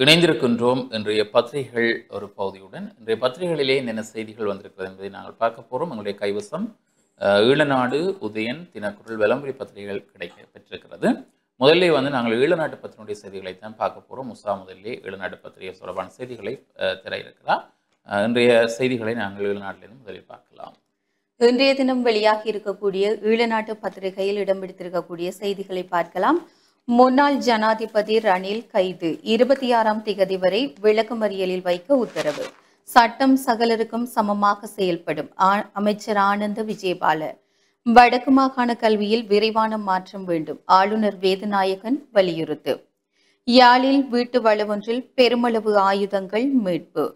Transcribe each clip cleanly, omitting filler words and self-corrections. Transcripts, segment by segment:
இணைந்திருக்கின்றோம். இன்றைய பத்திரிகைகள் ஒரு பகுதியுடன் இன்றைய பத்திரிகைகளிலே என்னென்ன செய்திகள் வந்திருக்கிறது என்பதை நாங்கள் பார்க்க போகிறோம். எங்களுடைய கைவசம் ஈழநாடு, உதயன், தினக்குரல், விளம்பரி பத்திரிகைகள் கிடைக்க பெற்றிருக்கிறது. முதல்ல நாங்கள் ஈழநாட்டு பத்திரிகையுடைய செய்திகளை தான் பார்க்க போகிறோம். முதலிலே ஈழநாட்டு பத்திரிகை தொடர்பான செய்திகளை தர இருக்கிறார். இன்றைய செய்திகளை நாங்கள் ஈழநாட்டிலிருந்து முதலில் பார்க்கலாம். இன்றைய தினம் வெளியாகி இருக்கக்கூடிய ஈழநாட்டு பத்திரிகையில் இடம் பிடித்திருக்கக்கூடிய செய்திகளை பார்க்கலாம். முன்னாள் ஜனாதிபதி ரணில் கைது, 26ஆம் திகதி வரை விளக்கமறியலில் வைக்க உத்தரவு. சட்டம் சகலருக்கும் சமமாக செயல்படும் அமைச்சர் ஆனந்த விஜயபால. வடக்கு மாகாண கல்வியில் விரைவான மாற்றம் வேண்டும், ஆளுநர் வேதநாயகன் வலியுறுத்து. யாழில் வீட்டு வளவொன்றில் பெருமளவு ஆயுதங்கள் மீட்பு.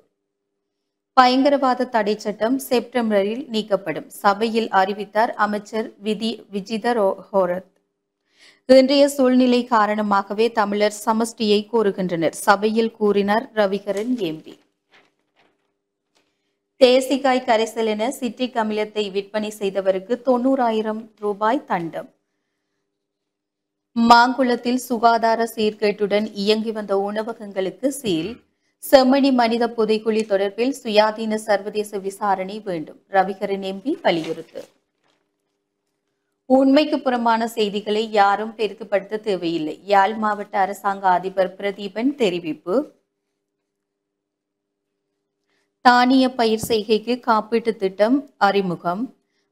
பயங்கரவாத தடை சட்டம் செப்டம்பரில் நீக்கப்படும், சபையில் அறிவித்தார் அமைச்சர் விஜித ஹோரத். இன்றைய சூழ்நிலை காரணமாகவே தமிழர் சமஷ்டியை கோருகின்றனர், சபையில் கூறினார் ரவிகரன் எம்பி. தேசிகாய் கரைசல் என சிட்ரிக் அமிலத்தை விற்பனை செய்தவருக்கு 90,000 ரூபாய் தண்டம். மாங்குளத்தில் சுகாதார சீர்கேட்டுடன் இயங்கி வந்த உணவகங்களுக்கு சீல். செம்மணி மனித புதைக்குழி தொடர்பில் சுயாதீன சர்வதேச விசாரணை வேண்டும், ரவிகரன் எம்பி வலியுறுத்து. உண்மைக்கு புறம்பான செய்திகளை யாரும் பெரிதுபடுத்த தேவையில்லை, யாழ் மாவட்ட அரசாங்க அதிபர் பிரதீபன் தெரிவிப்பு. தானிய பயிர் செய்கைக்கு காப்பீட்டு திட்டம் அறிமுகம்.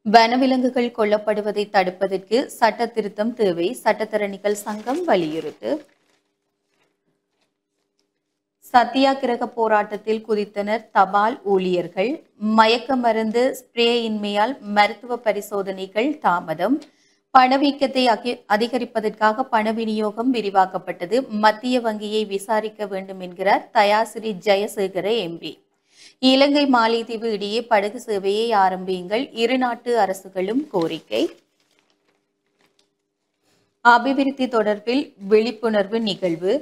வனவிலங்குகள் கொல்லப்படுவதை தடுப்பதற்கு சட்ட திருத்தம் தேவை, சட்டத்தரணிகள் சங்கம் வலியுறுத்து. சத்தியாகிரக போராட்டத்தில் குதித்தனர் தபால் ஊழியர்கள். மயக்க மருந்து ஸ்ப்ரே இன்மையால் மருத்துவ பரிசோதனைகள் தாமதம். பணவீக்கத்தை அதிகரிப்பதற்காக பண விநியோகம் விரிவாக்கப்பட்டது, மத்திய வங்கியை விசாரிக்க வேண்டும் என்கிறார் தயாசிரி ஜெயசேகர எம்பி. இலங்கை மாலைதீவு இடையே படகு சேவையை ஆரம்பியுங்கள், இரு நாட்டு அரசுகளும் கோரிக்கை. அபிவிருத்தி தொடர்பில் விழிப்புணர்வு நிகழ்வு.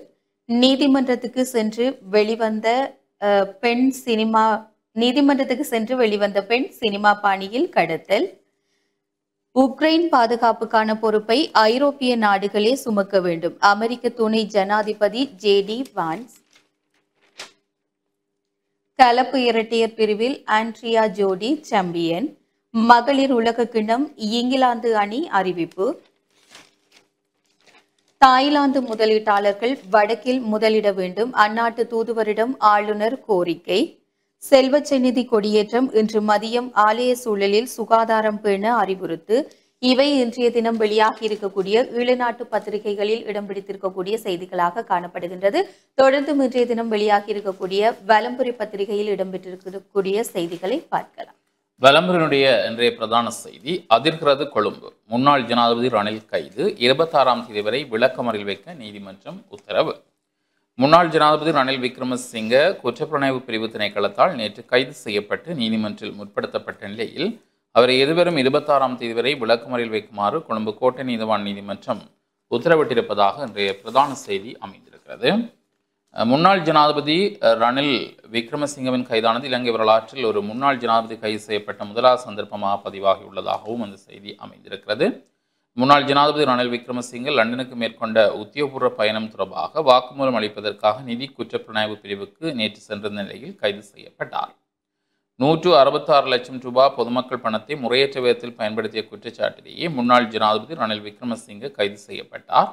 நீதிமன்றத்துக்கு சென்று வெளிவந்த பெண் சினிமா பாணியில் கடத்தல். உக்ரைன் பாதுகாப்புக்கான பொறுப்பை ஐரோப்பிய நாடுகளே சுமக்க வேண்டும், அமெரிக்க துணை ஜனாதிபதி ஜேடி வான்ஸ். கலப்பு இரட்டையர் பிரிவில் ஆண்ட்ரியா ஜோடி சாம்பியன். மகளிர் உலக கிண்ணம் இங்கிலாந்து அணி அறிவிப்பு. தாய்லாந்து முதலீட்டாளர்கள் வடக்கில் முதலிட வேண்டும், அந்நாட்டு தூதுவரிடம் ஆளுநர் கோரிக்கை. செல்வச்செந்நிதி கொடியேற்றம் இன்று மதியம் ஆலய சூழலில் சுகாதாரம் பேண அறிவுறுத்து. இவை இன்றைய தினம் வெளியாகி இருக்கக்கூடிய ஈழநாட்டு பத்திரிகைகளில் இடம் பிடித்திருக்கக்கூடிய செய்திகளாக காணப்படுகின்றது. தொடர்ந்து இன்றைய தினம் வெளியாகி இருக்கக்கூடிய வலம்புரி பத்திரிகையில் இடம்பெற்றிருக்கக்கூடிய செய்திகளை பார்க்கலாம். வலம்புரியினுடைய இன்றைய பிரதான செய்தி அதிர்கிறது கொழும்பு. முன்னாள் ஜனாதிபதி ரணில் கைது, 26ஆம் தேதி வரை விளக்கமறியல் வைக்க நீதிமன்றம் உத்தரவு. முன்னாள் ஜனாதிபதி ரணில் விக்ரமசிங்க குற்றப்புலனாய்வு பிரிவு திணைக்களத்தால் நேற்று கைது செய்யப்பட்டு நீதிமன்றில் முற்படுத்தப்பட்ட நிலையில் அவரை எதிர்வரும் 26ஆம் தேதி வரை விளக்கமறியல் வைக்குமாறு கொழும்பு கோட்டை நீதவான் நீதிமன்றம் உத்தரவிட்டிருப்பதாக இன்றைய பிரதான செய்தி அமைந்திருக்கிறது. முன்னாள் ஜனாதிபதி ரணில் விக்ரமசிங்கவின் கைதானது இலங்கை வரலாற்றில் ஒரு முன்னாள் ஜனாதிபதி கைது செய்யப்பட்ட முதலாவது சந்தர்ப்பமாக பதிவாகியுள்ளதாகவும் அந்த செய்தி அமைந்திருக்கிறது. முன்னாள் ஜனாதிபதி ரணில் விக்ரமசிங்க லண்டனுக்கு மேற்கொண்ட உத்தியோகபூர்வ பயணம் தொடர்பாக வாக்குமூலம் அளிப்பதற்காக நிதி குற்றப்புலனாய்வு பிரிவுக்கு நேற்று சென்றிருந்த நிலையில் கைது செய்யப்பட்டார். 166 லட்சம் ரூபாய் பொதுமக்கள் பணத்தை முறையற்ற விதத்தில் பயன்படுத்திய குற்றச்சாட்டிலேயே முன்னாள் ஜனாதிபதி ரணில் விக்ரமசிங்க கைது செய்யப்பட்டார்.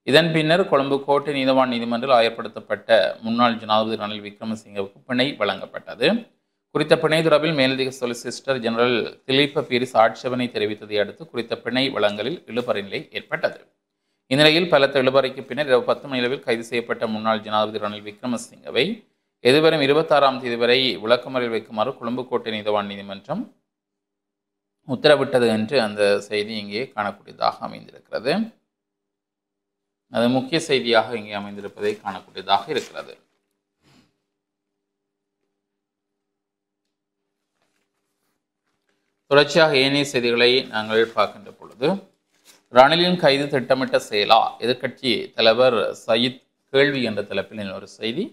இதன் பின்னர் கொழும்பு கோட்டை நீதவான் நீதிமன்றில் ஆயர்படுத்தப்பட்ட முன்னாள் ஜனாதிபதி ரணில் விக்ரமசிங்கவுக்கு பிணை வழங்கப்பட்டது. குறித்த பிணை தொடர்பில் மேலதிக சொலிசிஸ்டர் ஜெனரல் திலீப பீரிஸ் ஆட்சேபனை தெரிவித்ததை அடுத்து குறித்த பிணை வழங்கலில் இழுபறி நிலை ஏற்பட்டது. இந்நிலையில் பலத்த இழுபறிக்கு பின்னர் இரவு 10 மணி அளவில் கைது செய்யப்பட்ட முன்னாள் ஜனாதிபதி ரணில் விக்ரமசிங்கவை எதிர்வரும் 26ஆம் தேதி வரை விளக்கமறியல் வைக்குமாறு கொழும்பு கோட்டை நீதவான் நீதிமன்றம் உத்தரவிட்டது என்று அந்த செய்தி இங்கே காணக்கூடியதாக அமைந்திருக்கிறது. அது முக்கிய செய்தியாக இங்கே அமைந்திருப்பதை காணக்கூடியதாக இருக்கிறது. தொடர்ச்சியாக ஏனைய செய்திகளை நாங்கள் பார்க்கின்ற பொழுது, ரணிலின் கைது திட்டமிட்ட செயலா, எதிர்க்கட்சி தலைவர் சயீத் கேள்வி என்ற தலைப்பில் ஒரு செய்தி.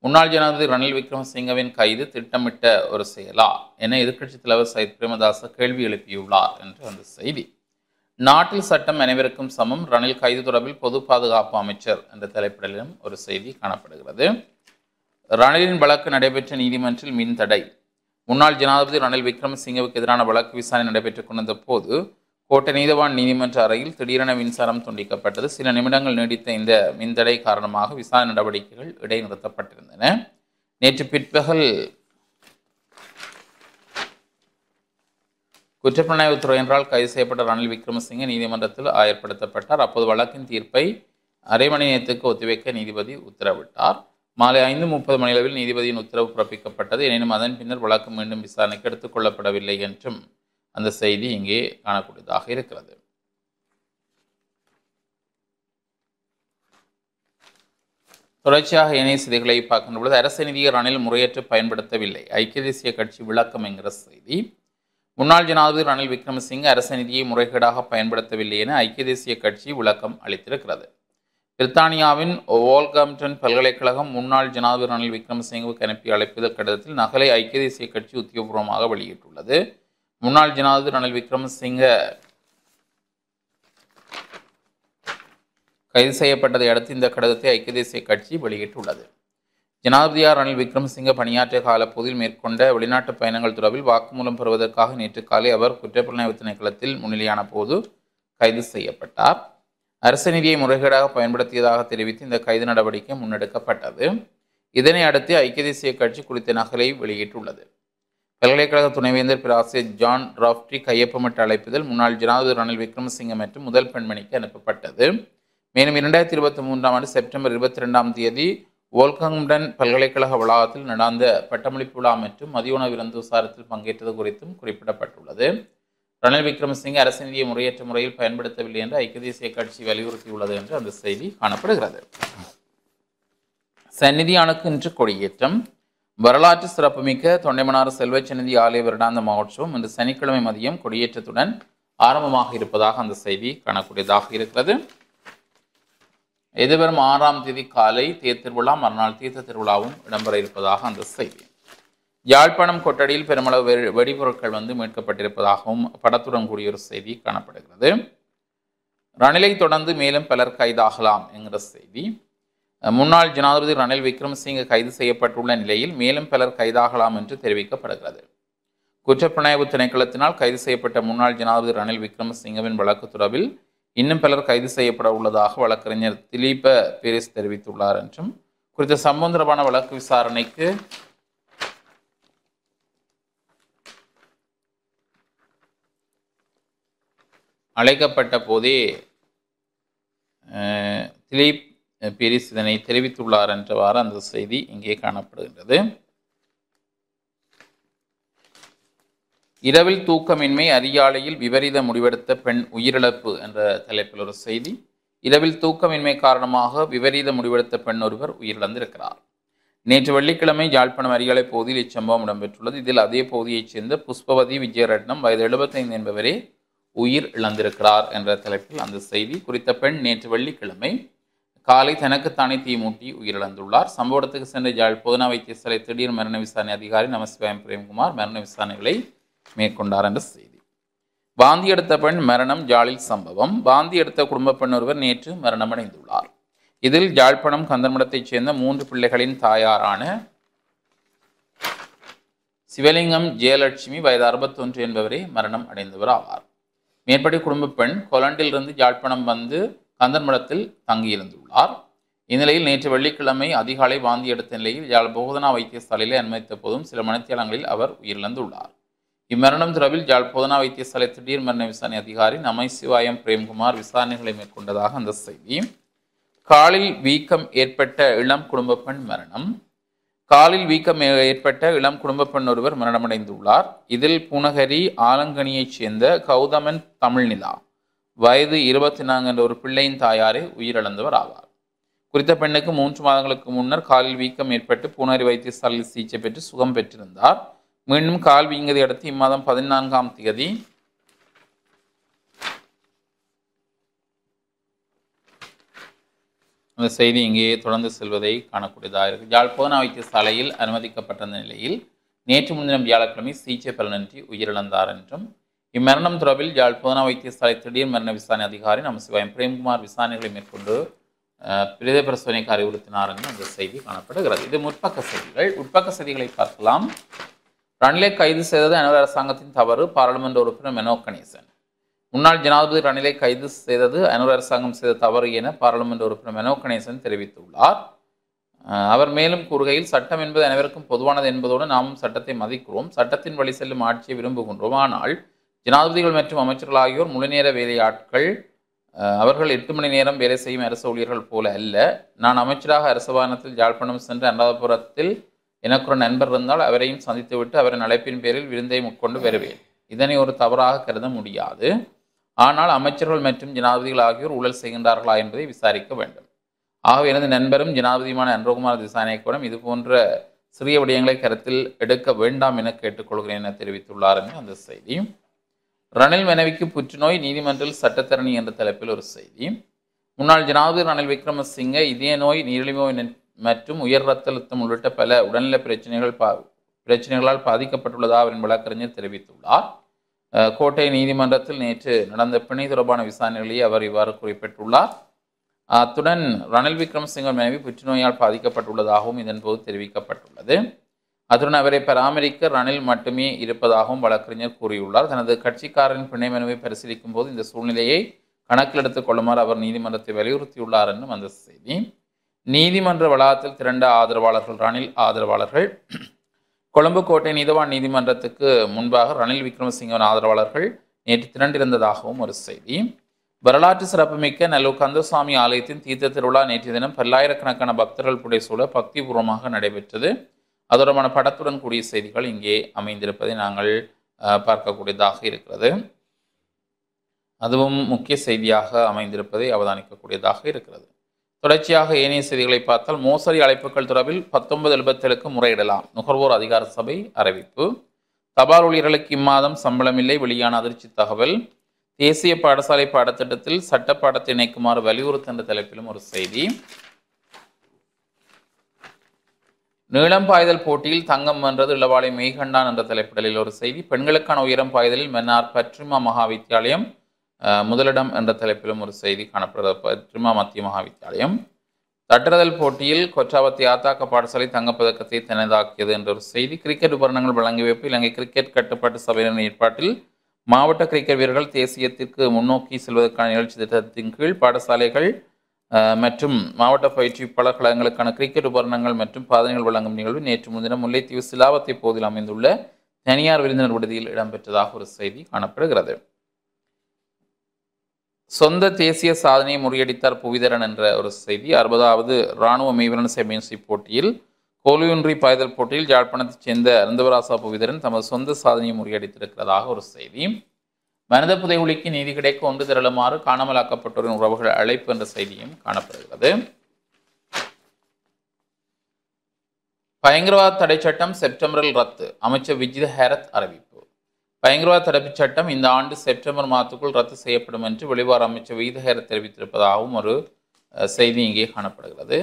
முன்னாள் ஜனாதிபதி ரணில் விக்ரமசிங்கவின் கைது திட்டமிட்ட ஒரு செயலா என எதிர்க்கட்சி தலைவர் சயித் பிரேமதாச கேள்வி எழுப்பியுள்ளார் என்று அந்த செய்தி. நாட்டில் சட்டம் அனைவருக்கும் சமம், ரணில் கைது தொடர்பில் பொது பாதுகாப்பு அமைச்சர் என்ற தலைப்பிடலிலும் ஒரு செய்தி காணப்படுகிறது. ரணிலின் வழக்கு நடைபெற்ற நீதிமன்றில் மின் தடை. முன்னாள் ஜனாதிபதி ரணில் விக்ரமசிங்கவுக்கு எதிரான வழக்கு விசாரணை நடைபெற்றுக் கொண்டிருந்த போது கோட்டை நீதவான் நீதிமன்ற அறையில் திடீரென மின்சாரம் துண்டிக்கப்பட்டது. சில நிமிடங்கள் நீடித்த இந்த மின்தடை காரணமாக விசாரணை நடவடிக்கைகள் இடைநிறுத்தப்பட்டிருந்தன. நேற்று பிற்பகல் குற்றப்புலனாய்வுத்துறையினரால் கைது செய்யப்பட்ட ரணில் விக்ரமசிங்கே நீதிமன்றத்தில் ஆயர்படுத்தப்பட்டார். அப்போது வழக்கின் தீர்ப்பை அரை மணி நேரத்துக்கு ஒத்திவைக்க நீதிபதி உத்தரவிட்டார். மாலை 5:30 மணியளவில் நீதிபதியின் உத்தரவு பிறப்பிக்கப்பட்டது. எனினும் அதன் பின்னர் வழக்கு மீண்டும் விசாரணைக்கு எடுத்துக் கொள்ளப்படவில்லை என்றும் அந்த செய்தி இங்கே காணக்கூடியதாக இருக்கிறது. தொடர்ச்சியாக இணைய செய்திகளை பார்க்கின்ற பொழுது அரசு நிதியை ரணில் முறையற்று பயன்படுத்தவில்லை, ஐக்கிய தேசிய கட்சி விளக்கம் என்கிற செய்தி. முன்னாள் ஜனாதிபதி ரணில் விக்ரமசிங்கே அரசு நிதியை முறைகேடாக பயன்படுத்தவில்லை என ஐக்கிய தேசிய கட்சி விளக்கம் அளித்திருக்கிறது. பிரித்தானியாவின் வோல்கம்டன் பல்கலைக்கழகம் முன்னாள் ஜனாதிபதி ரணில் விக்ரமசிங்கவுக்கு அனுப்பிய அழைப்புதல் கடிதத்தில் நகலை ஐக்கிய தேசிய கட்சி உத்தியோகபூர்வமாக வெளியிட்டுள்ளது. முன்னாள் ஜனாதிபதி ரணில் விக்ரமசிங்க கைது செய்யப்பட்டதை அடுத்து இந்த கடிதத்தை ஐக்கிய தேசிய கட்சி வெளியிட்டுள்ளது. ஜனாதிபதியார் ரணில் விக்ரமசிங்க பணியாற்றிய காலப்பகுதியில் மேற்கொண்ட வெளிநாட்டு பயணங்கள் தொடர்பில் வாக்குமூலம் பெறுவதற்காக நேற்று காலை அவர் குற்றப்புலனாய்வு திணைக்களத்தில் முன்னிலையான போது கைது செய்யப்பட்டார். அரசு நிதியை முறைகேடாக பயன்படுத்தியதாக தெரிவித்து இந்த கைது நடவடிக்கை முன்னெடுக்கப்பட்டது. இதனை அடுத்து ஐக்கிய தேசிய கட்சி குறித்த நகலை வெளியிட்டுள்ளது. பல்கலைக்கழக துணைவேந்தர் பேராசிரியர் ஜான் ராஃப்டி கையொப்பமிட்ட அழைப்புதல் முன்னாள் ஜனாதிபதி ரணில் விக்ரமசிங்க மற்றும் முதல் பெண்மணிக்கு அனுப்பப்பட்டது. மேலும் 2023ஆம் ஆண்டு செப்டம்பர் 22ஆம் தேதி வோல்கங்டன் பல்கலைக்கழக வளாகத்தில் நடந்த பட்டமளிப்பு விழா மற்றும் மதிய உணவு விருந்து விசாரத்தில் பங்கேற்றது குறித்தும் குறிப்பிடப்பட்டுள்ளது. ரணில் விக்ரமசிங்கே அரசு நிதியை முறையற்ற முறையில் பயன்படுத்தவில்லை என்று ஐக்கிய தேசிய கட்சி வலியுறுத்தியுள்ளது என்று அந்த செய்தி காணப்படுகிறது. சந்நிதியானுக்கு இன்று கொடியேற்றம். வரலாற்று சிறப்புமிக்க தொண்டைமனாறு செல்வச்சந்நிதி ஆலய வருடாந்த மகோற்சவம் இன்று சனிக்கிழமை மதியம் கொடியேற்றத்துடன் ஆரம்பமாக இருப்பதாக அந்த செய்தி காணக்கூடியதாக இருக்கிறது. எதிர்வரும் 6ஆம் தேதி காலை தேர் திருவிழா, மறுநாள் தீர்த்த திருவிழாவும் இடம்பெற இருப்பதாக அந்த செய்தி. யாழ்ப்பாணம் கொட்டடியில் பெருமளவு வெடிபொருட்கள் மீட்கப்பட்டிருப்பதாகவும் படத்துடன் கூடிய ஒரு செய்தி காணப்படுகிறது. ரணிலை தொடர்ந்து மேலும் பலர் கைதாகலாம் என்கிற செய்தி. முன்னாள் ஜனாதிபதி ரணில் விக்ரமசிங்கே கைது செய்யப்பட்டுள்ள நிலையில் மேலும் பலர் கைதாகலாம் என்று தெரிவிக்கப்படுகிறது. குற்றப்புலனாய்வு திணைக்களத்தினால் கைது செய்யப்பட்ட முன்னாள் ஜனாதிபதி ரணில் விக்ரமசிங்கவின் வழக்கு தொடர்பில் இன்னும் பலர் கைது செய்யப்பட உள்ளதாக வழக்கறிஞர் திலீப பீரிஸ் தெரிவித்துள்ளார் என்றும் குறித்த சம்பவம் தொடர்பான வழக்கு விசாரணைக்கு அழைக்கப்பட்ட போதே திலீப் பீரிஸ் இதனை தெரிவித்துள்ளார் என்றவாறு அந்த செய்தி இங்கே காணப்படுகின்றது. இரவில் தூக்கமின்மை, அரியாலையில் விபரீத முடிவெடுத்த பெண் உயிரிழப்பு என்ற தலைப்பில் ஒரு செய்தி. இரவில் தூக்கமின்மை காரணமாக விபரீத முடிவெடுத்த பெண் ஒருவர் உயிரிழந்திருக்கிறார். நேற்று வெள்ளிக்கிழமை யாழ்ப்பாணம் அரியாலை பகுதியில் இச்சம்பவம் இடம்பெற்றுள்ளது. இதில் அதே பகுதியைச் சேர்ந்த புஷ்பவதி விஜயரட்னம் வயது 75 என்பவரே உயிர் இழந்திருக்கிறார் என்ற தலைப்பில் அந்த செய்தி. குறித்த பெண் நேற்று வெள்ளிக்கிழமை காலை தனக்குத்தானே தீமூட்டி உயிரிழந்துள்ளார். சம்பவத்துக்கு சென்ற யாழ் போதனா வைத்தியசாலை திடீர் மரண விசாரணை அதிகாரி நமசிவாயம் பிரேம்குமார் மரண விசாரணைகளை மேற்கொண்டார் என்ற செய்தி. வாந்தி எடுத்த பெண் மரணம் யாழில் சம்பவம். வாந்தி எடுத்த குடும்ப பெண் ஒருவர் நேற்று மரணமடைந்துள்ளார். இதில் யாழ்ப்பாணம் கந்தர்மடத்தைச் சேர்ந்த 3 பிள்ளைகளின் தாயாரான சிவலிங்கம் ஜெயலட்சுமி வயது 61 என்பவரே மரணம் அடைந்தவர் ஆவார். மேற்படி குடும்ப பெண் கொலண்டிலிருந்து யாழ்ப்பாணம் வந்து கந்தர்மடத்தில் தங்கியிருந்துள்ளார். இந்நிலையில் நேற்று வெள்ளிக்கிழமை அதிகாலை வாந்தி எடுத்த நிலையில் யாழ் போதனா வைத்தியசாலையில் அனுமதித்த போதும் சில மணித்தியாலங்களில் அவர் உயிரிழந்துள்ளார். இம்மரணம் தொடர்பில் யாழ் போதனா வைத்தியசாலை திடீர் மரண விசாரணை அதிகாரி நமசிவாயம் பிரேம்குமார் விசாரணைகளை மேற்கொண்டதாக அந்த செய்தி. காலில் வீக்கம் ஏற்பட்ட இளம் குடும்ப பெண் மரணம். காலில் வீக்கம் ஏற்பட்ட இளம் குடும்ப பெண் ஒருவர் மரணமடைந்துள்ளார். இதில் பூனகரி ஆலங்கனியைச் சேர்ந்த கௌதமன் தமிழ்நிலா வயது 24 என்ற ஒரு பிள்ளையின் தாயாரே உயிரிழந்தவர் ஆவார். குறித்த பெண்ணுக்கு 3 மாதங்களுக்கு முன்னர் காலில் வீக்கம் ஏற்பட்டு பூனகரி வைத்தியசாலையில் சிகிச்சை பெற்று சுகம் பெற்றிருந்தார். மீண்டும் கால் வீங்கியதை அடுத்து இம்மாதம் 14ஆம் தேதி அந்த செய்தி இங்கே தொடர்ந்து செல்வதை காணக்கூடியதாக இருக்கு. யாழ் போதனா வைத்தியசாலையில் அனுமதிக்கப்பட்டிருந்த நிலையில் நேற்று முன்தினம் வியாழக்கிழமை சிகிச்சை பலனின்றி உயிரிழந்தார் என்றும் இம்மரணம் தொடர்பில் யாழ் போதனா வைத்தியசாலை திடீர் மரண விசாரணை அதிகாரி நமசிவாயம் பிரேம்குமார் விசாரணைகளை மேற்கொண்டு பிரேத பரிசோதனைக்கு அறிவுறுத்தினார் என்று அந்த செய்தி காணப்படுகிறது. இது முற்பக்க செய்திகள். உட்பக்க செய்திகளை பார்க்கலாம். ரணிலை கைது செய்தது அனுர அரசாங்கத்தின் தவறு, பாராளுமன்ற உறுப்பினர் மெனோ கணேசன். முன்னாள் ஜனாதிபதி ரணிலை கைது செய்தது அனுர அரசாங்கம் செய்த தவறு என பாராளுமன்ற உறுப்பினர் மெனோ கணேசன் தெரிவித்துள்ளார். அவர் மேலும் கூறுகையில், சட்டம் என்பது அனைவருக்கும் பொதுவானது என்பதோடு நாமும் சட்டத்தை மதிக்கிறோம், சட்டத்தின் வழி செல்லும் ஆட்சியை விரும்புகின்றோம். ஆனால் ஜனாதிபதிகள் மற்றும் அமைச்சர்கள் ஆகியோர் முழுநேர வேலையாட்கள். அவர்கள் 8 மணி நேரம் வேலை செய்யும் அரசு ஊழியர்கள் போல அல்ல. நான் அமைச்சராக அரசு வாகனத்தில் யாழ்ப்பாணம் சென்று அனுராதபுரத்தில் எனக்கு ஒரு நண்பர் இருந்தால் அவரையும் சந்தித்துவிட்டு அவரின் அழைப்பின் பேரில் விருந்தை உட்கொண்டு வருவேன். இதனை ஒரு தவறாக கருத முடியாது. ஆனால் அமைச்சர்கள் மற்றும் ஜனாதிபதிகள் ஆகியோர் ஊழல் செய்கின்றார்களா என்பதை விசாரிக்க வேண்டும். ஆகவே எனது நண்பரும் ஜனாதிபதியுமான அன்றகுமார் திசாநாயக்கவிடம் இதுபோன்ற சிறிய விடயங்களை கருத்தில் எடுக்க வேண்டாம் என கேட்டுக்கொள்கிறேன் என தெரிவித்துள்ளார் என அந்த செய்தி. ரணில் மனைவிக்கு புற்றுநோய், நீதிமன்றில் சட்டத்தரணி என்ற தலைப்பில் ஒரு செய்தி. முன்னாள் ஜனாதிபதி ரணில் விக்ரமசிங்க இதய நோய், நீரிழிவு நோய் மற்றும் உயர் இரத்த அழுத்தம் உள்ளிட்ட பல உடல்நல பிரச்சனைகளால் பாதிக்கப்பட்டுள்ளதாக அவரின் வழக்கறிஞர் தெரிவித்துள்ளார். கோட்டை நீதிமன்றத்தில் நேற்று நடந்த பிணை தொடர்பான விசாரணைகளிலே அவர் இவ்வாறு குறிப்பிட்டுள்ளார். அத்துடன் ரணில் விக்ரமசிங்க மனைவி புற்றுநோயால் பாதிக்கப்பட்டுள்ளதாகவும் இதன்போது தெரிவிக்கப்பட்டுள்ளது. அத்துடன் அவரை பராமரிக்க ரணில் மட்டுமே இருப்பதாகவும் வழக்கறிஞர் கூறியுள்ளார். தனது கட்சிக்காரரின் பிணை மனுவை பரிசீலிக்கும் போது இந்த சூழ்நிலையை கணக்கில் எடுத்துக் கொள்ளுமாறு அவர் நீதிமன்றத்தை வலியுறுத்தியுள்ளார் என்றும் அந்த செய்தி. நீதிமன்ற வளாகத்தில் திரண்ட ஆதரவாளர்கள், ரணில் ஆதரவாளர்கள் கொழும்பு கோட்டை நீதவான் நீதிமன்றத்துக்கு முன்பாக ரணில் விக்ரமசிங்கவின் ஆதரவாளர்கள் நேற்று திரண்டிருந்ததாகவும் ஒரு செய்தி. வரலாற்று சிறப்புமிக்க நல்லூர் கந்தசுவாமி ஆலயத்தின் தீர்த்த திருவிழா நேற்றைய தினம் பல்லாயிரக்கணக்கான பக்தர்கள் புடைசூழ பக்திபூர்வமாக நடைபெற்றது. அதோடமான படத்துடன் கூடிய செய்திகள் இங்கே அமைந்திருப்பதை நாங்கள் பார்க்கக்கூடியதாக இருக்கிறது. அதுவும் முக்கிய செய்தியாக அமைந்திருப்பதை அவதானிக்கக்கூடியதாக இருக்கிறது. தொடர்ச்சியாக ஏனைய செய்திகளை பார்த்தால், மோசடி அழைப்புகள் தொடர்பில் 1977க்கு முறையிடலாம், நுகர்வோர் அதிகார சபை அறிவிப்பு. தபால் ஊழியர்களுக்கு இம்மாதம் சம்பளமில்லை, வெளியான அதிர்ச்சி தகவல். தேசிய பாடசாலை பாடத்திட்டத்தில் சட்ட பாடத்தை இணைக்குமாறு வலியுறுத்த என்ற தலைப்பிலும் ஒரு செய்தி. நீளம் பாய்தல் போட்டியில் தங்கம் வென்றது இளவாலை மெய்கண்டான் என்ற தலைப்பிடலில் ஒரு செய்தி. பெண்களுக்கான உயரம் பாய்தலில் மன்னார் பற்றிமா மகாவித்தியாலயம் முதலிடம் என்ற தலைப்பிலும் ஒரு செய்தி காணப்படுகிறது. பற்றிமா மத்திய மகாவித்தியாலயம். தட்டுறதல் போட்டியில் கொற்றாவத்தி ஆத்தாக்க பாடசாலை தங்கப்பதக்கத்தை தனதாக்கியது என்ற ஒரு செய்தி. கிரிக்கெட் உபகரணங்கள் வழங்கி வைப்பு. இலங்கை கிரிக்கெட் கட்டுப்பாட்டு சபையினர் ஏற்பாட்டில் மாவட்ட கிரிக்கெட் வீரர்கள் தேசியத்திற்கு முன்னோக்கி செல்வதற்கான நிகழ்ச்சி திட்டத்தின் கீழ் பாடசாலைகள் மற்றும் மாவட்ட பயிற்சியாளர் கழகங்களுக்கான கிரிக்கெட் உபகரணங்கள் மற்றும் பாதனைகள் வழங்கும் நிகழ்வு நேற்று முன்தினம் முல்லைத்தீவு சிலாவத்தை பகுதியில் அமைந்துள்ள தனியார் விருந்தினர் விடுதியில் இடம்பெற்றதாக ஒரு செய்தி காணப்படுகிறது. சொந்த தேசிய சாதனையை முறியடித்தார் புவிதரன் என்ற ஒரு செய்தி. 60வது இராணுவ மெய்வரண சாம்பியன்ஷிப் போட்டியில் கோலியுன்றி பாய்தல் போட்டியில் யாழ்ப்பாணத்தைச் சேர்ந்த அருந்தவராசா புவிதரன் தமது சொந்த சாதனையை முறியடித்திருக்கிறதாக ஒரு செய்தி. மனித புதைகுழிக்கு நீதி கிடைக்க ஒன்று திரளுமாறு காணாமலாக்கப்பட்டோரின் உறவுகள் அழைப்பு என்ற செய்தியும் காணப்படுகிறது. பயங்கரவாத தடை சட்டம் செப்டம்பரில் ரத்து, அமைச்சர் விஜித ஹேரத் அறிவிப்பு. பயங்கரவாத தடுப்புச் சட்டம் இந்த ஆண்டு செப்டம்பர் மாதத்துக்குள் ரத்து செய்யப்படும் என்று வெளிவார அமைச்சர் விஜித ஹேரத் தெரிவித்திருப்பதாகவும் ஒரு செய்தி இங்கே காணப்படுகிறது.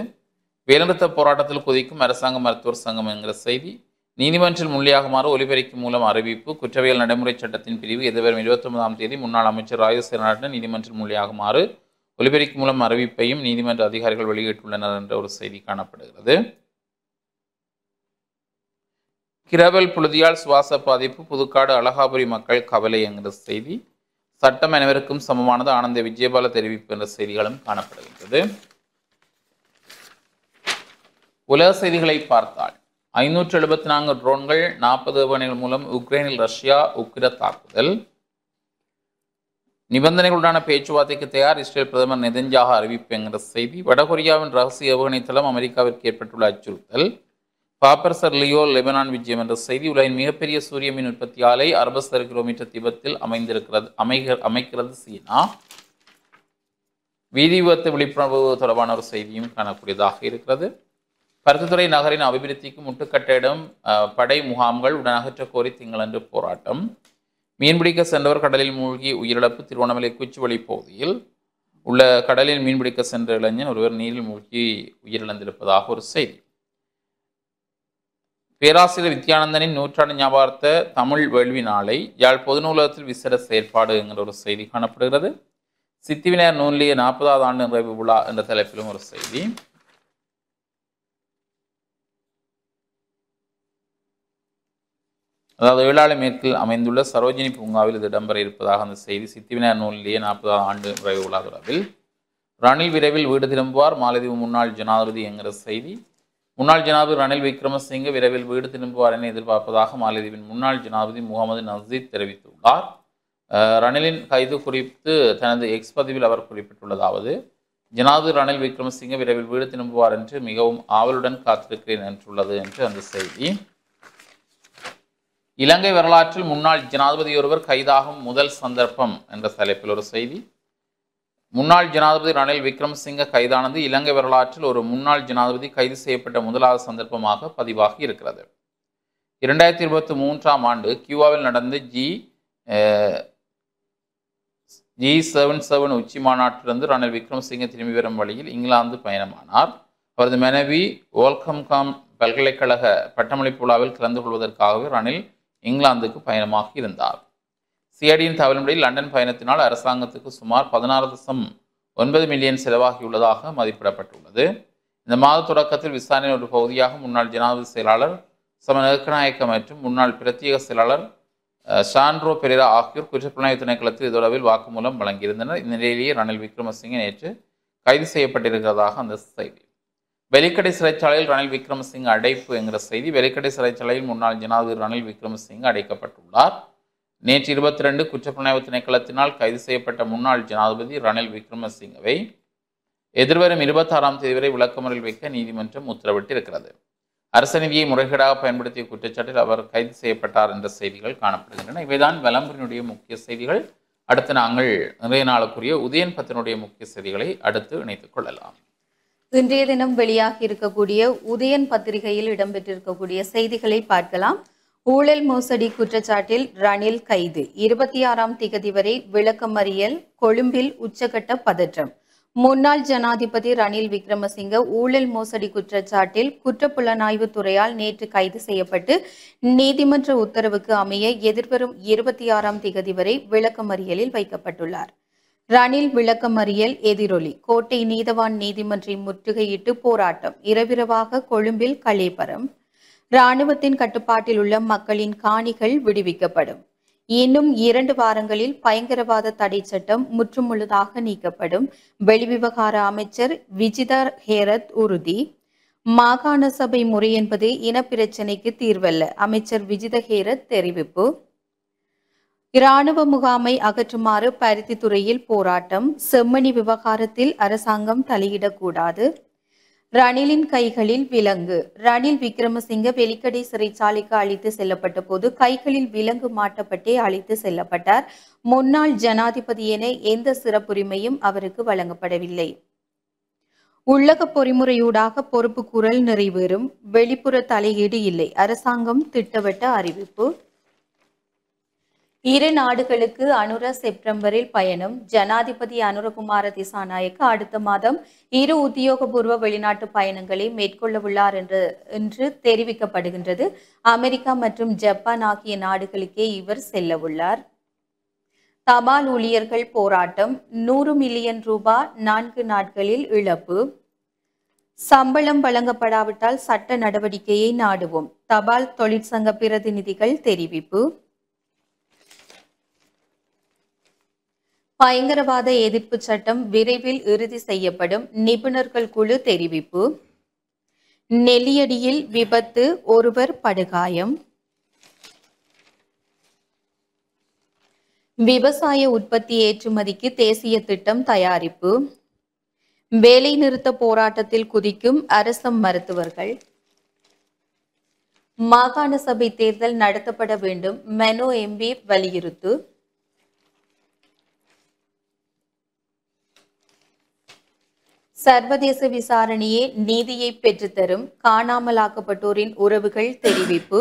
வேலைநிறுத்த போராட்டத்தில் குதிக்கும் அரசாங்க மருத்துவர் சங்கம் என்கிற செய்தி. நீதிமன்றில் முள்ளியாகுமாறு ஒலிபெருக்கி மூலம் அறிவிப்பு. குற்றவியல் நடைமுறை சட்டத்தின் பிரிவு எதிர்வரும் 29ஆம் தேதி முன்னாள் அமைச்சர் ராஜசேனாடன் நீதிமன்றில் முள்ளியாகுமாறு ஒலிபெருக்கி மூலம் அறிவிப்பையும் நீதிமன்ற அதிகாரிகள் வெளியிட்டுள்ளனர் என்ற ஒரு செய்தி காணப்படுகிறது. கிரவல் புழுதியால் சுவாச பாதிப்பு, புதுக்காடு அழகாபுரி மக்கள் கவலை என்கிற செய்தி. சட்டம் அனைவருக்கும் சமமானது, ஆனந்த விஜயபால தெரிவிப்பு என்ற செய்திகளும் காணப்படுகின்றது. உலக செய்திகளை பார்த்தால் 574 ட்ரோன்கள் 40 ஏவுகணைகள் மூலம் உக்ரைனில் ரஷ்யா உக்கிர தாக்குதல். நிபந்தனைகளுடான பேச்சுவார்த்தைக்கு தயார், இஸ்ரேல் பிரதமர் நெதன்யாகு அறிவிப்பு என்கிற செய்தி. வடகொரியாவின் ரகசிய ஏவுகணை தளம் அமெரிக்காவிற்கு ஏற்பட்டுள்ள அச்சுறுத்தல். பாப்பர்சர் லியோ லெபனான் விஜயம் என்ற செய்தி. உலகின் மிகப்பெரிய சூரிய மின் உற்பத்தி ஆலை 66 கிலோமீட்டர் திபெத்தில் அமைக்கிறது சீனா. வீதி விபத்து விழிப்புணர்வு தொடர்பான ஒரு செய்தியும் காணக்கூடியதாக இருக்கிறது. பருத்தித்துறை நகரின் அபிவிருத்திக்கு முட்டுக்கட்டையிடும் படை முகாம்கள் உடன் அகற்ற கோரி திங்களன்று போராட்டம். மீன்பிடிக்க சென்றவர் கடலில் மூழ்கி உயிரிழப்பு. திருவண்ணாமலை குச்சிவெளி பகுதியில் உள்ள கடலில் மீன்பிடிக்க சென்ற இளைஞன் ஒருவர் நீரில் மூழ்கி உயிரிழந்திருப்பதாக ஒரு செய்தி. பேராசிரியர் வித்யானந்தனின் நூற்றாண்டு ஞாபகார்த்த தமிழ் வேள்வி நாளை யாழ் பொது நூலகத்தில் விசேட செயற்பாடு என்கிற ஒரு செய்தி காணப்படுகிறது. சித்திவிநாயகர் நூலிய 40வது ஆண்டு நிறைவு விழா என்ற தலைப்பிலும் ஒரு செய்தி. அதாவது ஏழாலை மேற்கில் அமைந்துள்ள சரோஜினி பூங்காவில் இது இடம்பெற இருப்பதாக அந்த செய்தி. சித்திவிநாயகர் நூலிலேயே 40வது ஆண்டு நிறைவு விழா தொடர்பில் ரணில் விரைவில் வீடு திரும்புவார், மாலத்தீவு முன்னாள் ஜனாதிபதி என்கிற செய்தி. முன்னாள் ஜனாதிபதி ரணில் விக்ரமசிங்கே விரைவில் வீடு திரும்புவார் என எதிர்பார்ப்பதாக மாலத்தீவின் முன்னாள் ஜனாதிபதி முகமது நசீர் தெரிவித்துள்ளார். ரணிலின் கைது குறித்து தனது எக்ஸ் பதிவில் அவர் குறிப்பிட்டுள்ளதாவது, ஜனாதிபதி ரணில் விக்ரமசிங்கே விரைவில் வீடு திரும்புவார் என்று மிகவும் ஆவலுடன் காத்திருக்கிறேன் என்றுள்ளது என்று அந்த செய்தி. இலங்கை வரலாற்றில் முன்னாள் ஜனாதிபதி ஒருவர் கைதாகும் முதல் சந்தர்ப்பம் என்ற தலைப்பில் ஒரு செய்தி. முன்னாள் ஜனாதிபதி ரணில் விக்ரமசிங்கே கைதானது இலங்கை வரலாற்றில் ஒரு முன்னாள் ஜனாதிபதி கைது செய்யப்பட்ட முதலாவது சந்தர்ப்பமாக பதிவாகி இருக்கிறது. 2023ஆம் ஆண்டு கியூபாவில் நடந்த G77 உச்சி மாநாட்டிலிருந்து ரணில் விக்ரமசிங்கே திரும்பி வரும் வழியில் இங்கிலாந்து பயணமானார். அவரது மனைவி வோல்கம்காம் பல்கலைக்கழக பட்டமளிப்பு விழாவில் கலந்து கொள்வதற்காகவே ரணில் இங்கிலாந்துக்கு பயணமாக இருந்தார். சிஐடியின் தகவலின்படி லண்டன் பயணத்தினால் அரசாங்கத்துக்கு சுமார் 16.9 மில்லியன் செலவாகியுள்ளதாக மதிப்பிடப்பட்டுள்ளது. இந்த மாத தொடக்கத்தில் விசாரணையின் ஒரு பகுதியாக முன்னாள் ஜனாதிபதி செயலாளர் சமன் ஏக்கநாயக்க மற்றும் முன்னாள் பிரத்யேக செயலாளர் சாண்ட்ரோ பெரேரா ஆகியோர் குற்றப்புலனாய்வு திணைக்களத்தில் இது தொடர்பில் வாக்குமூலம் வழங்கியிருந்தனர். இந்த நிலையிலேயே ரணில் விக்ரமசிங்கே நேற்று கைது செய்யப்பட்டிருக்கிறதாக அந்த செய்தி. வெலிக்கடை சிறைச்சாலையில் ரணில் விக்ரமசிங்கே அடைப்பு என்கிற செய்தி. வெலிக்கடை சிறைச்சாலையில் முன்னாள் ஜனாதிபதி ரணில் விக்ரமசிங்கே அடைக்கப்பட்டுள்ளார். நேற்று 22 குற்றப்புலனாய்வு திணைக்களத்தினால் கைது செய்யப்பட்ட முன்னாள் ஜனாதிபதி ரணில் விக்ரமசிங்கவை எதிர்வரும் 26ஆம் தேதி வரை விளக்கமறியலில் வைக்க நீதிமன்றம் உத்தரவிட்டிருக்கிறது. அரச நிதியை முறைகேடாக பயன்படுத்திய குற்றச்சாட்டில் அவர் கைது செய்யப்பட்டார் என்ற செய்திகள் காணப்படுகின்றன. இவைதான் விளம்பரினுடைய முக்கிய செய்திகள். அடுத்து நாங்கள் நிறைய நாளுக்குரிய உதயன் பத்தினுடைய முக்கிய செய்திகளை அடுத்து இணைத்துக் கொள்ளலாம். இன்றைய தினம் வெளியாகி இருக்கக்கூடிய உதயன் பத்திரிகையில் இடம்பெற்றிருக்கக்கூடிய செய்திகளை பார்க்கலாம். ஊழல் மோசடி குற்றச்சாட்டில் ரணில் கைது, 26ஆம் திகதி வரை விளக்கமறியல், கொழும்பில் உச்சகட்ட பதற்றம். முன்னாள் ஜனாதிபதி ரணில் விக்ரமசிங்கே ஊழல் மோசடி குற்றச்சாட்டில் குற்றப்புலனாய்வு துறையால் நேற்று கைது செய்யப்பட்டு நீதிமன்ற உத்தரவுக்கு அமைய எதிர்வரும் 26ஆம் திகதி வரை விளக்கமறியலில் வைக்கப்பட்டுள்ளார். ரணில் விளக்கமறியல் எதிரொலி. கோட்டை நீதவான் நீதிமன்றை முற்றுகையிட்டு போராட்டம், இரவிரவாக கொழும்பில் கலேபரம். இராணுவத்தின் கட்டுப்பாட்டில் உள்ள மக்களின் காணிகள் விடுவிக்கப்படும். இன்னும் 2 வாரங்களில் பயங்கரவாத தடை சட்டம் முற்றுமுழுதாக நீக்கப்படும். வெளிவிவகார அமைச்சர் விஜிதா ஹேரத் உறுதி. மாகாண சபை முறை என்பது இனப்பிரச்சினைக்கு தீர்வல்ல, அமைச்சர் விஜித ஹேரத் தெரிவிப்பு. இராணுவ முகாமை அகற்றுமாறு பருத்தித்துறையில் போராட்டம். செம்மணி விவகாரத்தில் அரசாங்கம் தலையிடக்கூடாது. ரணிலின் கைகளில் விலங்கு. ரணில் விக்ரமசிங்கே வெலிக்கடை சிறைச்சாலைக்கு அழைத்து செல்லப்பட்ட போது கைகளில் விலங்கு மாட்டப்பட்டே அழைத்து செல்லப்பட்டார். முன்னாள் ஜனாதிபதி என எந்த சிறப்புரிமையும் அவருக்கு வழங்கப்படவில்லை. உள்ளக பொறிமுறையூடாக பொறுப்பு கூறல் நிறைவேறும். வெளிப்புற தலையீடு இல்லை, அரசாங்கம் திட்டவட்ட அறிவிப்பு. 2 நாடுகளுக்கு அனுர செப்டம்பரில் பயணம். ஜனாதிபதி அனுரகுமார திசாநாயக்க அடுத்த மாதம் 2 உத்தியோகபூர்வ வெளிநாட்டு பயணங்களை மேற்கொள்ளவுள்ளார் என்று தெரிவிக்கப்படுகின்றது. அமெரிக்கா மற்றும் ஜப்பான் ஆகிய நாடுகளுக்கே இவர் செல்லவுள்ளார். தபால் ஊழியர்கள் போராட்டம். 100 மில்லியன் ரூபாய் 4 நாட்களில் இழப்பு. சம்பளம் வழங்கப்படாவிட்டால் சட்ட நடவடிக்கையை நாடுவோம். தபால் தொழிற்சங்க பிரதிநிதிகள் தெரிவிப்பு. பயங்கரவாத எதிர்ப்பு சட்டம் விரைவில் இறுதி செய்யப்படும், நிபுணர்கள் குழு தெரிவிப்பு. நெல்லியடியில் விபத்து, ஒருவர் படுகாயம். விவசாய உற்பத்தி ஏற்றுமதிக்கு தேசிய திட்டம் தயாரிப்பு. வேலை நிறுத்த போராட்டத்தில் குதிக்கும் அரசம் மருத்துவர்கள். மாகாண சபை தேர்தல் நடத்தப்பட வேண்டும், மெனோ எம்பி வலியுறுத்து. சர்வதேச விசாரணையே நீதியை பெற்றுத்தரும், காணாமலாக்கப்பட்டோரின் உறவுகள் தெரிவிப்பு.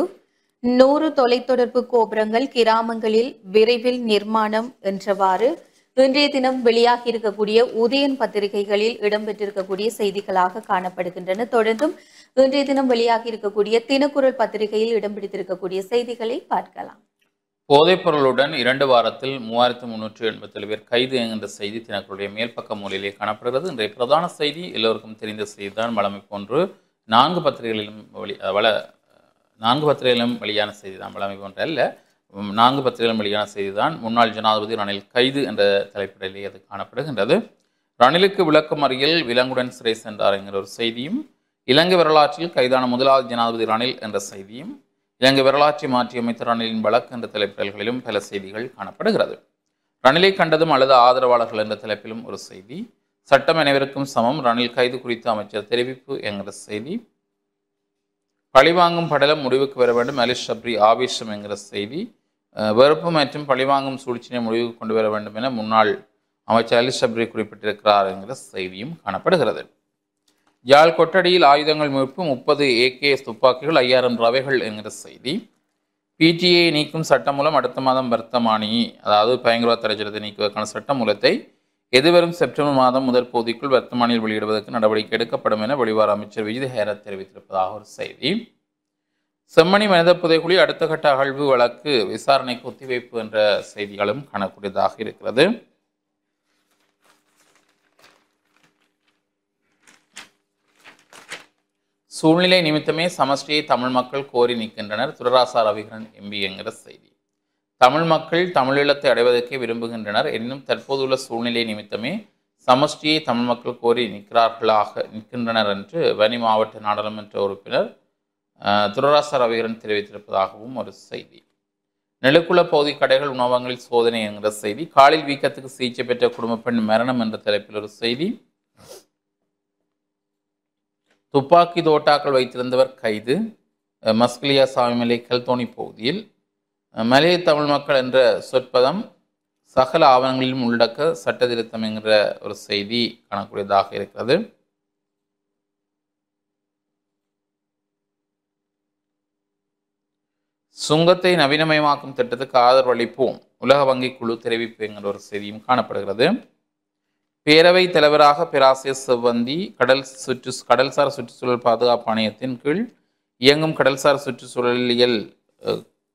100 தொலைத்தொடர்பு கோபுரங்கள் கிராமங்களில் விரைவில் நிர்மாணம் என்றவாறு இன்றைய தினம் வெளியாகி இருக்கக்கூடிய உதயன் பத்திரிகைகளில் இடம்பெற்றிருக்கக்கூடிய செய்திகளாக காணப்படுகின்றன. தொடர்ந்தும் இன்றைய தினம் வெளியாகி இருக்கக்கூடிய தினக்குரல் பத்திரிகையில் இடம் பிடித்திருக்கக்கூடிய செய்திகளை பார்க்கலாம். போதைப்பொருளுடன் 2 வாரத்தில் 3387 பேர் கைது என்கின்ற செய்தி தினக்குரலுடைய மேல் பக்க மூலையிலே காணப்படுகிறது. இன்றைய பிரதான செய்தி எல்லோருக்கும் தெரிந்த செய்திதான். வழமை போன்று 4 பத்திரிகைகளிலும் வெளியான செய்தி தான். வழமை போன்ற அல்ல, 4 பத்திரிகைகளும் வெளியான செய்தி தான். முன்னாள் ஜனாதிபதி ரணில் கைது என்ற தலைப்பிலே அது காணப்படுகின்றது. ரணிலுக்கு விளக்கமறியல் விலங்குடன் சிறை சென்றார் என்கிற ஒரு செய்தியும், இலங்கை வரலாற்றில் கைதான முதலாவது ஜனாதிபதி ரணில் என்ற செய்தியும், இலங்கை வரலாற்றை மாற்றியமைத்த ரணிலின் வழக்கு என்ற தலைப்பிடல்களிலும் பல செய்திகள் காணப்படுகிறது. ரணிலை கண்டதும் அழுத ஆதரவாளர்கள் என்ற தலைப்பிலும் ஒரு செய்தி, சட்டம் அனைவருக்கும் சமம் ரணில் கைது குறித்து அமைச்சர் தெரிவிப்பு என்கிற செய்தி, பழிவாங்கும் படலம் முடிவுக்கு வர வேண்டும் அலிஷ் ஷப்ரி ஆவேசம் என்கிற செய்தி, வெறுப்பு மற்றும் பழிவாங்கும் சூழ்ச்சியை முடிவுக்கு கொண்டு வர வேண்டும் என முன்னாள் அமைச்சர் அலிஷ் ஷப்ரி குறிப்பிட்டிருக்கிறார் என்கிற செய்தியும் காணப்படுகிறது. யாழ் கொட்டடியில் ஆயுதங்கள் மீட்பு 30 AKS துப்பாக்கிகள் 5000 ரவைகள் என்கிற செய்தி, PTA நீக்கும் சட்டம் மூலம் அடுத்த மாதம் வர்த்தமானி, அதாவது பயங்கரவாத தடைச்சட்டத்தை நீக்குவதற்கான சட்ட மூலத்தை எதிர்வரும் செப்டம்பர் மாதம் முதல் பகுதிக்குள் வர்த்தமானியில் வெளியிடுவதற்கு நடவடிக்கை எடுக்கப்படும் என வெளிவார அமைச்சர் விஜித ஹேரத் தெரிவித்திருப்பதாக ஒரு செய்தி, செம்மணி மனித புதைக்குழி அடுத்த கட்ட அகழ்வு வழக்கு விசாரணைக்கு ஒத்திவைப்பு என்ற செய்திகளும் காணக்கூடியதாக இருக்கிறது. சூழ்நிலை நிமித்தமே சமஷ்டியை தமிழ் மக்கள் கோரி நிற்கின்றனர் துரராசா ரவிகரன் MP என்கிற செய்தி, தமிழ் மக்கள் தமிழீழத்தை அடைவதற்கே விரும்புகின்றனர் எனினும் தற்போதுள்ள சூழ்நிலை நிமித்தமே சமஷ்டியை தமிழ் மக்கள் கோரி நிற்கின்றனர் என்று வன்னி மாவட்ட நாடாளுமன்ற உறுப்பினர் துரராசா ரவிகரன் தெரிவித்திருப்பதாகவும் ஒரு செய்தி, நெலுக்குள பகுதி கடைகள் உணவகங்களில் சோதனை என்கிற செய்தி, காலில் வீக்கத்துக்கு சிகிச்சை பெற்ற குடும்ப பெண் மரணம் என்ற தலைப்பில் ஒரு செய்தி, துப்பாக்கி தோட்டாக்கள் வைத்திருந்தவர் கைது மஸ்கலியா சாமிமலை கல்தோணி பகுதியில், மலைய தமிழ் மக்கள் என்ற சொற்பதம் சகல ஆவணங்களிலும் உள்ளடக்க சட்ட திருத்தம் என்கிற ஒரு செய்தி காணக்கூடியதாக இருக்கிறது. சுங்கத்தை நவீனமயமாக்கும் திட்டத்துக்கு ஆதரவு அளிப்போம் உலக வங்கி குழு தெரிவிப்பு என்கிற ஒரு செய்தியும் காணப்படுகிறது. பேரவை தலைவராக பேராசிரியர் செவ்வந்தி கடல்சார் சுற்றுச்சூழல் பாதுகாப்பு ஆணையத்தின் கீழ் இயங்கும் கடல்சார்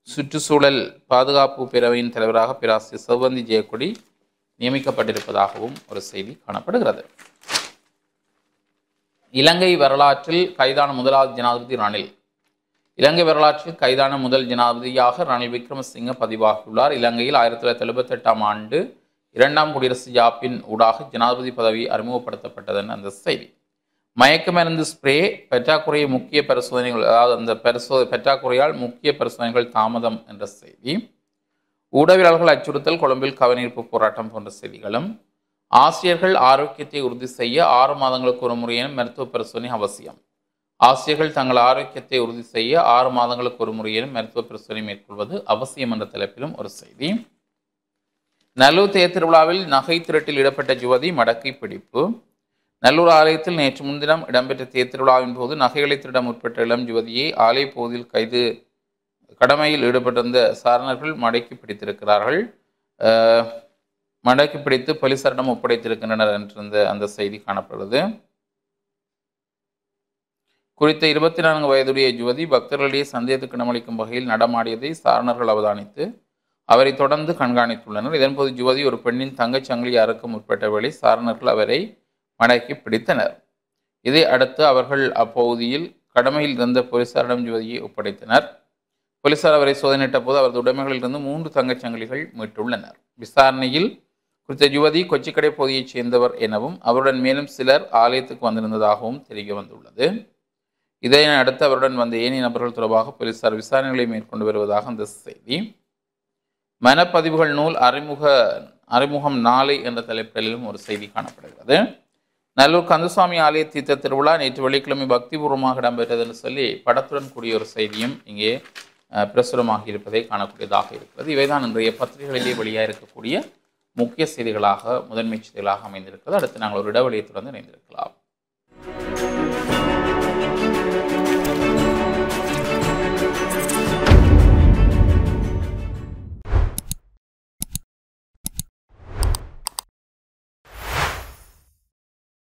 சுற்றுச்சூழல் பாதுகாப்பு பேரவையின் தலைவராக பேராசிரியர் செவ்வந்தி ஜெயக்கொடி நியமிக்கப்பட்டிருப்பதாகவும் ஒரு செய்தி காணப்படுகிறது. இலங்கை வரலாற்றில் கைதான முதலாவது ஜனாதிபதி ரணில், இலங்கை வரலாற்றில் கைதான முதல் ஜனாதிபதியாக ரணில் விக்ரமசிங்க பதிவாகியுள்ளார். இலங்கையில் 1978 ஆண்டு 2ஆம் குடியரசு யாப்பின் ஊடாக ஜனாதிபதி பதவி அறிமுகப்படுத்தப்பட்டதென அந்த செய்தி, மயக்க மருந்து ஸ்ப்ரே பற்றாக்குறையை முக்கிய பரிசோதனைகள், அதாவது அந்த பற்றாக்குறையால் முக்கிய பரிசோதனைகள் தாமதம் என்ற செய்தி, ஊடகவியலாளர்கள் அச்சுறுத்தல் கொழும்பில் கவனீர்ப்பு போராட்டம் போன்ற செய்திகளும், ஆசிரியர்கள் ஆரோக்கியத்தை உறுதி செய்ய 6 மாதங்களுக்கு ஒரு முறையேனும் மருத்துவ பரிசோதனை அவசியம், ஆசிரியர்கள் தங்கள் ஆரோக்கியத்தை உறுதி செய்ய 6 மாதங்களுக்கு ஒரு முறையேனும் மருத்துவ பரிசோதனை மேற்கொள்வது அவசியம் என்ற தலைப்பிலும் ஒரு செய்தி, நல்லூர் தேர் திருவிழாவில் நகை திருட்டில் ஈடுபட்ட யுவதி மடக்கை பிடிப்பு, நல்லூர் ஆலயத்தில் நேற்று முன்தினம் இடம்பெற்ற தேர் திருவிழாவின் போது நகைகளை திருட முற்பட்ட இளம் யுவதியை ஆலய பகுதியில் கடமையில் ஈடுபட்டிருந்த சாரணர்கள் மடக்கி பிடித்திருக்கிறார்கள். மடக்கி பிடித்து போலீசாரிடம் ஒப்படைத்திருக்கின்றனர் என்ற அந்த செய்தி காணப்படுகிறது. குறித்த 24 வயதுடைய யுவதி பக்தர்களிடையே சந்தேகத்துக்கு இடமளிக்கும் வகையில் நடமாடியதை சாரணர்கள் அவதானித்து அவரை தொடர்ந்து கண்காணித்துள்ளனர். இதன்போது யுவதி ஒரு பெண்ணின் தங்கச்சங்கிலி அறுக்க முற்பட்ட வேளை சாரணர்கள் அவரை மடக்கி பிடித்தனர். இதை அடுத்து அவர்கள் அப்பகுதியில் கடமையில் இருந்த போலீசாரிடம் யுவதியை ஒப்படைத்தனர். போலீசார் அவரை சோதனையிட்ட போது அவரது உடைமைகளிலிருந்து 3 தங்கச்சங்கிலிகள் மீட்டுள்ளனர். விசாரணையில் குறித்த யுவதி கொச்சிக்கடை பகுதியைச் சேர்ந்தவர் எனவும் அவருடன் மேலும் சிலர் ஆலயத்துக்கு வந்திருந்ததாகவும் தெரிய வந்துள்ளது. இதனை அடுத்து அவருடன் வந்த ஏனைய நபர்கள் தொடர்பாக போலீசார் விசாரணைகளை மேற்கொண்டு வருவதாக அந்த செய்தி, மனப்பதிவுகள் நூல் அறிமுகம் நாளை என்ற தலைப்பிலும் ஒரு செய்தி காணப்படுகிறது. நல்லூர் கந்தசுவாமி ஆலய தீர்த்த திருவிழா நேற்று வெள்ளிக்கிழமை பக்திபூர்வமாக இடம்பெற்றது என்று சொல்லி படத்துடன் கூடிய ஒரு செய்தியும் இங்கே பிரசுரமாகி இருப்பதை காணக்கூடியதாக இருக்கிறது. இவைதான் இன்றைய பத்திரிகைகளிலே வெளியாக இருக்கக்கூடிய முக்கிய செய்திகளாக முதன்மை செய்திகளாக அமைந்திருக்கிறது. அடுத்து நாங்கள் ஒரு இடைவெளியை தொடர்ந்து இணைந்திருக்கலாம்.